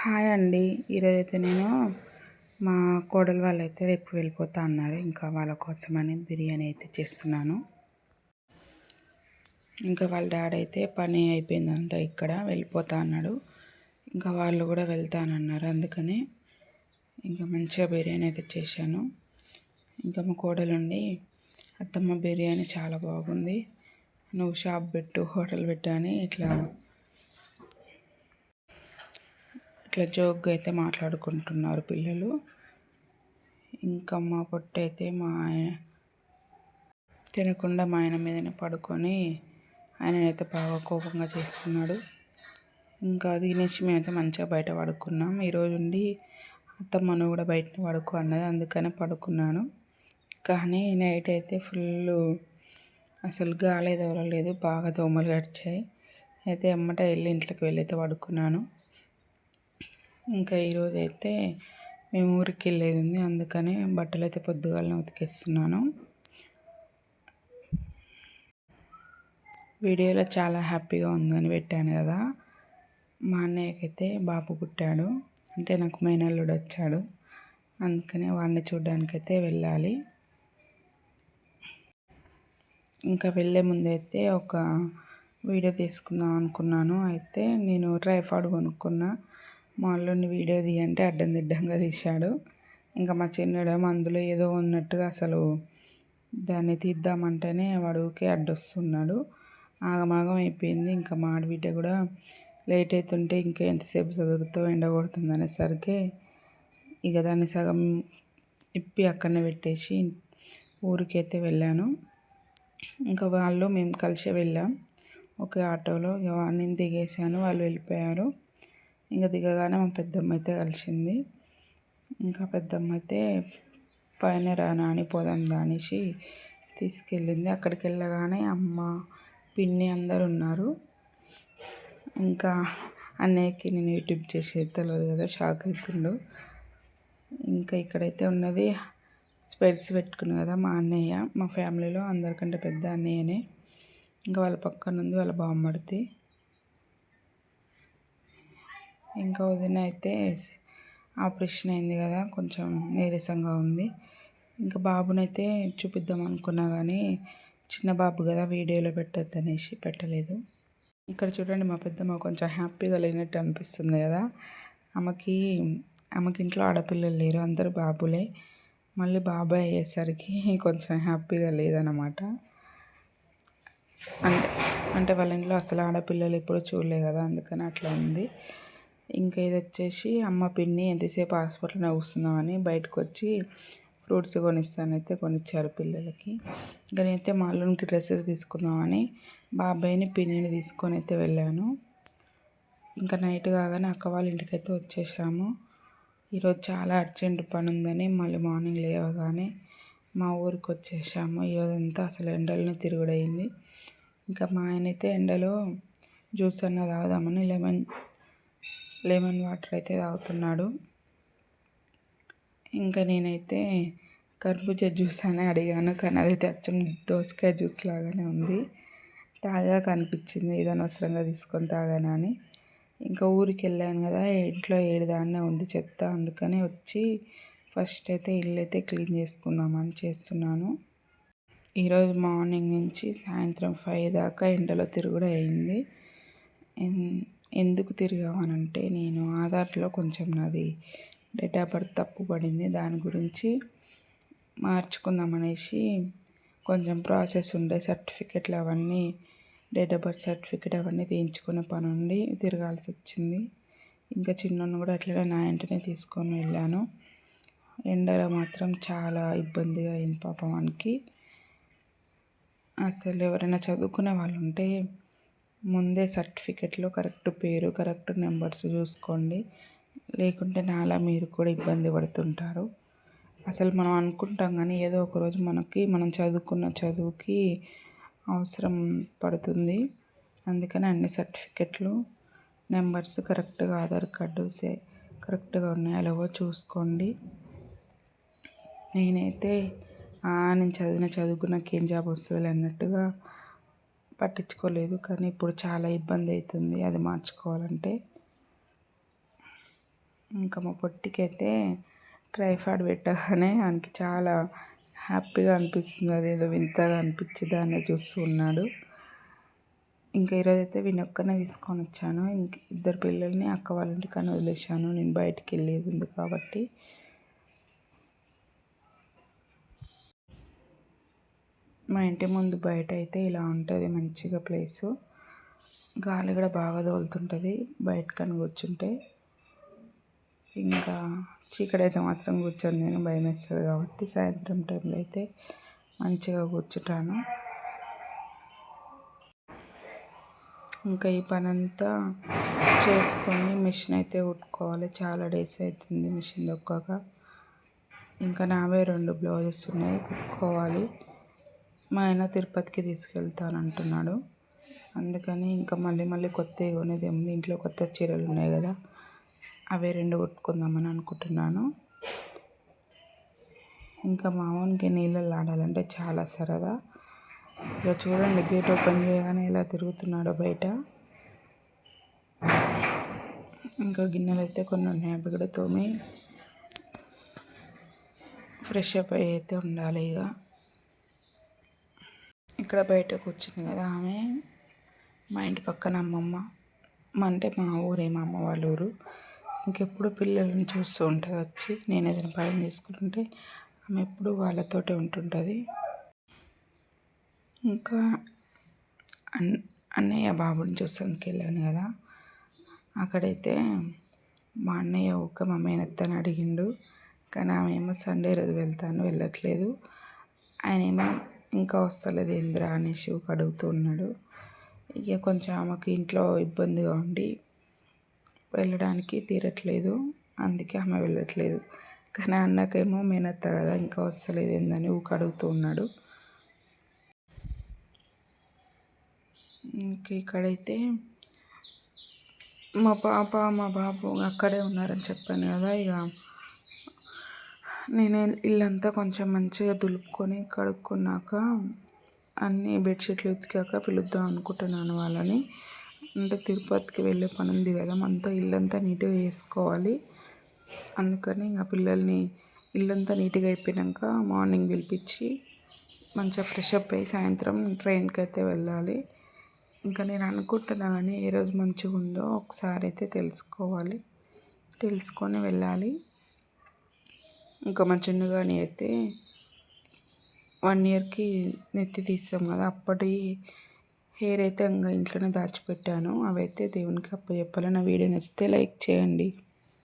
Hi అండి. ఈరోజైతే నేను మా కోడలు వాళ్ళైతే రేపు వెళ్ళిపోతా అన్నారు. ఇంకా వాళ్ళ కోసమని బిర్యానీ అయితే చేస్తున్నాను. ఇంకా వాళ్ళ డాడీ అయితే పని అయిపోయిందంతా ఇక్కడ వెళ్ళిపోతా అన్నాడు. ఇంకా వాళ్ళు కూడా వెళ్తానన్నారు. అందుకని ఇంకా మంచిగా బిర్యానీ అయితే చేశాను. ఇంకా మా కోడలుండి అత్తమ్మ బిర్యానీ చాలా బాగుంది, నువ్వు షాప్ పెట్టు, హోటల్ పెట్టు అని ఇట్లా జోక్గా అయితే మాట్లాడుకుంటున్నారు పిల్లలు. ఇంకా మా పొట్ట అయితే మా ఆయన తినకుండా మా ఆయన మీదనే పడుకొని ఆయనైతే బాగా కోపంగా చేస్తున్నాడు. ఇంకా అది తినేసి మేమైతే మంచిగా బయట పడుకున్నాం. ఈరోజు ఉండి అత్తమ్మను కూడా బయట పడుకో అన్నది, అందుకనే పడుకున్నాను. కానీ నైట్ అయితే ఫుల్ అసలు గాలి ఎదవలేదు, బాగా దోమలు గడిచాయి. అయితే ఎమ్మట వెళ్ళి ఇంట్లోకి వెళ్ళి అయితే పడుకున్నాను. ఇంకా ఈరోజు అయితే మేము ఊరికి వెళ్ళేది ఉంది, అందుకని బట్టలు అయితే పొద్దుగాలనే ఉతికేస్తున్నాను. వీడియోలో చాలా హ్యాపీగా ఉందని పెట్టాను కదా. మా అన్నయ్యకైతే బాబు పుట్టాడు, అంటే నాకు మేనల్లుడు వచ్చాడు. అందుకనే వాడిని చూడడానికైతే వెళ్ళాలి. ఇంకా వెళ్ళే ముందైతే ఒక వీడియో తీసుకుందాం అనుకున్నాను. అయితే నేను ట్రైపాడ్ కొనుక్కున్నా. మా అల్లుడిని వీడియో తీయంటే అడ్డం దిడ్డంగా తీశాడు. ఇంకా మా చిన్నడేమో అందులో ఏదో ఉన్నట్టుగా అసలు దాన్ని తీద్దామంటేనే వాడు ఊరికే అడ్డొస్తున్నాడు. ఆగమాగం అయిపోయింది. ఇంకా మా ఆడబిడ్డ కూడా లేట్ అవుతుంటే ఇంకా ఎంతసేపు చదువుతావు, ఎండ కొడుతుంది అనేసరికి ఇక దాన్ని సగం ఇప్పి అక్కడనే పెట్టేసి ఊరికైతే వెళ్ళాను. ఇంకా వాళ్ళు మేము కలిసి వెళ్ళాం ఒకే ఆటోలో. ఇక నేను దిగేసాను, వాళ్ళు వెళ్ళిపోయారు. ఇంకా దిగగానే మా పెద్దమ్మ అయితే కలిసింది. ఇంకా పెద్దమ్మ అయితే పైన నాని పోదాం అనేసి తీసుకెళ్ళింది. అక్కడికి వెళ్ళగానే అమ్మ, పిన్ని అందరు ఉన్నారు. ఇంకా అన్నయ్యకి నేను యూట్యూబ్ చేసేది తెలియదు కదా, షాక్ అవుతుండు. ఇంకా ఇక్కడైతే ఉన్నది స్పెట్స్ పెట్టుకుని కదా మా అన్నయ్య. మా ఫ్యామిలీలో అందరికంటే పెద్ద అన్నయ్యనే. ఇంకా వాళ్ళ పక్కన ఉంది వాళ్ళ బామ్మడిది. ఇంకా వదిన అయితే ఆపరేషన్ అయింది కదా, కొంచెం నీరసంగా ఉంది. ఇంకా బాబునైతే చూపిద్దాం అనుకున్నా కానీ చిన్న బాబు కదా వీడియోలో పెట్టద్దు అనేసి పెట్టలేదు. ఇక్కడ చూడండి, మా పెద్దమ్మ కొంచెం హ్యాపీగా లేనట్టు అనిపిస్తుంది కదా. ఆమెకి ఇంట్లో ఆడపిల్లలు లేరు, అందరూ బాబులే. మళ్ళీ బాబాయ్ అయ్యేసరికి కొంచెం హ్యాపీగా లేదన్నమాట. అంటే వాళ్ళ ఇంట్లో అసలు ఆడపిల్లలు ఎప్పుడు చూడలే కదా, అందుకని అట్లా ఉంది. ఇంకా ఇది వచ్చేసి అమ్మ, పిన్ని ఎంతసేపు హాస్పిటల్లో కూర్చుందామని బయటకు వచ్చి ఫ్రూట్స్ కొనిస్తానైతే కొనిచ్చారు పిల్లలకి. ఇంకా నేనైతే మా అల్లునికి డ్రెస్సెస్ తీసుకుందామని బాబాయ్ని, పిన్నిని తీసుకొని అయితే వెళ్ళాను. ఇంకా నైట్ కాగానే అక్క వాళ్ళ ఇంటికైతే వచ్చేసాము. ఈరోజు చాలా అర్జెంట్ పని ఉందని మళ్ళీ మార్నింగ్ లేవగానే మా ఊరికి వచ్చేసాము. ఈరోజంతా అసలు ఎండలోనే తిరుగుడైంది. ఇంకా మా ఆయన అయితే ఎండలో జ్యూస్ అన్న తాగుదామని లెమన్ వాటర్ అయితే తాగుతున్నాడు. ఇంకా నేనైతే కర్బూజా జ్యూస్ అని అడిగాను, కానీ అదైతే అచ్చం దోసకాయ జ్యూస్ లాగానే ఉంది. తాగా కనిపించింది, ఇది అనవసరంగా తీసుకొని తాగానని. ఇంకా ఊరికి వెళ్ళాను కదా, ఇంట్లో ఏడుదాన్నే ఉంది చెత్త. అందుకని వచ్చి ఫస్ట్ అయితే ఇల్లు అయితే క్లీన్ చేసుకుందామని చేస్తున్నాను. ఈరోజు మార్నింగ్ నుంచి సాయంత్రం 5 దాకా ఎండలో తిరుగుడు అయింది. ఎందుకు తిరిగామనంటే నేను ఆధార్లో కొంచెం నాది డేట్ ఆఫ్ బర్త్ తప్పు పడింది, దాని గురించి మార్చుకుందామనేసి కొంచెం ప్రాసెస్ ఉండే సర్టిఫికెట్లు అవన్నీ, డేట్ ఆఫ్ బర్త్ సర్టిఫికెట్ అవన్నీ తీయించుకునే పని ఉండి తిరగాల్సి వచ్చింది. ఇంకా చిన్నోడిని కూడా అట్లనే నా ఇంటినే తీసుకొని వెళ్ళాను. ఎండలో మాత్రం చాలా ఇబ్బందిగా అయింది పాపం వానికి. అసలు ఎవరైనా చదువుకునే వాళ్ళు ఉంటే ముందే సర్టిఫికెట్లో కరెక్ట్ పేరు, కరెక్ట్ నెంబర్స్ చూసుకోండి. లేకుంటే నాలా మీరు కూడా ఇబ్బంది పడుతుంటారు. అసలు మనం అనుకుంటాం కానీ ఏదో ఒకరోజు మనం చదువుకున్న చదువుకి అవసరం పడుతుంది. అందుకని అన్ని సర్టిఫికెట్లు నెంబర్స్ కరెక్ట్గా, ఆధార్ కార్డు కరెక్ట్గా ఉన్నాయో లేవో చూసుకోండి. నేనైతే నేను చదువుకు నాకేం జాబ్ వస్తుంది అన్నట్టుగా పట్టించుకోలేదు. కానీ ఇప్పుడు చాలా ఇబ్బంది అవుతుంది అది మార్చుకోవాలంటే. ఇంకా మా పొట్టికైతే ట్రైపాడ్ పెట్టగానే ఆయనకి చాలా హ్యాపీగా అనిపిస్తుంది. అదేదో వింతగా అనిపించి దాన్ని చూస్తూ ఉన్నాడు. ఇంకా ఈరోజైతే వీనొక్కనే తీసుకొని వచ్చాను. ఇంక ఇద్దరు పిల్లల్ని అక్క వాళ్ళ ఇంటికని వదిలేశాను. నేను బయటికి వెళ్ళేది ఉంది కాబట్టి. మా ఇంటి ముందు బయట అయితే ఇలా ఉంటుంది మంచిగా ప్లేసు. గాలి కూడా బాగా తోలుతుంటుంది బయటకని కూర్చుంటే. ఇంకా చీకటైతే మాత్రం కూర్చొని నేను భయం వేస్తుంది కాబట్టి సాయంత్రం టైంలో అయితే మంచిగా కూర్చుంటాను. ఇంకా ఈ పని అంతా చేసుకొని మిషన్ అయితే కుట్టుకోవాలి. చాలా డేస్ అవుతుంది మిషన్ దొక్కక. ఇంకా నావే 2 బ్లౌజెస్ ఉన్నాయి కుట్టుకోవాలి. మా ఆయన తిరుపతికి తీసుకెళ్తానంటున్నాడు. అందుకని ఇంకా మళ్ళీ కొత్తవి కొనేది ఏముంది, ఇంట్లో కొత్త చీరలు ఉన్నాయి కదా, అవే 2 కుట్టుకుందామని అనుకుంటున్నాను. ఇంకా మా వానికి నీళ్ళల్లో ఆడాలంటే చాలా సరదా. ఇక చూడండి, గేట్ ఓపెన్ చేయగానే ఎలా తిరుగుతున్నాడో బయట. ఇంకా గిన్నెలు అయితే కొన్ని ఉన్నాయి, అవి కూడా తోమి ఫ్రెష్ అప్ అయ్యి అయితే ఉండాలి. ఇక ఇక్కడ బయట కూర్చుంది కదా ఆమె మా ఇంటి పక్కన అమ్మమ్మ. అంటే మా ఊరే, మా అమ్మ వాళ్ళ ఊరు. ఇంకెప్పుడు పిల్లల్ని చూస్తూ ఉంటుంది వచ్చి. నేను ఏదైనా పని చేసుకుంటుంటే ఆమె ఎప్పుడు వాళ్ళతోటే ఉంటుంటుంది. ఇంకా అన్నయ్య బాబుని చూస్తానికి వెళ్ళాను కదా, అక్కడైతే మా అన్నయ్య ఒక మా మేనత్తని అడిగిండు. కానీ ఆమె ఏమో సండే రోజు వెళ్తాను వెళ్ళట్లేదు. ఆయన ఏమో ఇంకా వస్తలేదు ఏంద్రా అనేసి అడుగుతూ ఉన్నాడు. ఇక కొంచెం ఆమెకు ఇంట్లో ఇబ్బందిగా ఉండి వెళ్ళడానికి తీరట్లేదు. అందుకే ఆమె వెళ్ళట్లేదు. కానీ అన్నకేమో మేనత్త కదా ఇంకా వస్తలేదు ఏందని అడుగుతూ ఉన్నాడు. ఇంక ఇక్కడైతే మా పాప మా బాబు అక్కడే ఉన్నారని చెప్పాను కదా. ఇక నేను ఇల్లంతా కొంచెం మంచిగా దులుపుకొని కడుక్కున్నాక అన్నీ బెడ్షీట్లు ఉతికాక పిలుద్దాం అనుకుంటున్నాను వాళ్ళని. అంటే తిరుపతికి వెళ్ళే పని ఉంది కదా, మనతో ఇల్లంతా నీట్గా వేసుకోవాలి. అందుకని ఇంకా పిల్లల్ని ఇల్లంతా నీట్గా అయిపోయాక మార్నింగ్ పిలిపించి మంచిగా ఫ్రెష్ అప్ అయ్యి సాయంత్రం ట్రైన్కి అయితే వెళ్ళాలి. ఇంకా నేను అనుకుంటున్నా కానీ ఏ రోజు మంచిగా ఉందో ఒకసారి అయితే తెలుసుకొని వెళ్ళాలి. ఇంకా మా చిన్నగాని అయితే 1 ఇయర్కి నెత్తి తీస్తాం కదా, అప్పటి హెయిర్ అయితే ఇంకా ఇంట్లోనే దాచిపెట్టాను. అవైతే దేవునికి అప్పచెప్పాలి. నా వీడియో నచ్చితే లైక్ చేయండి.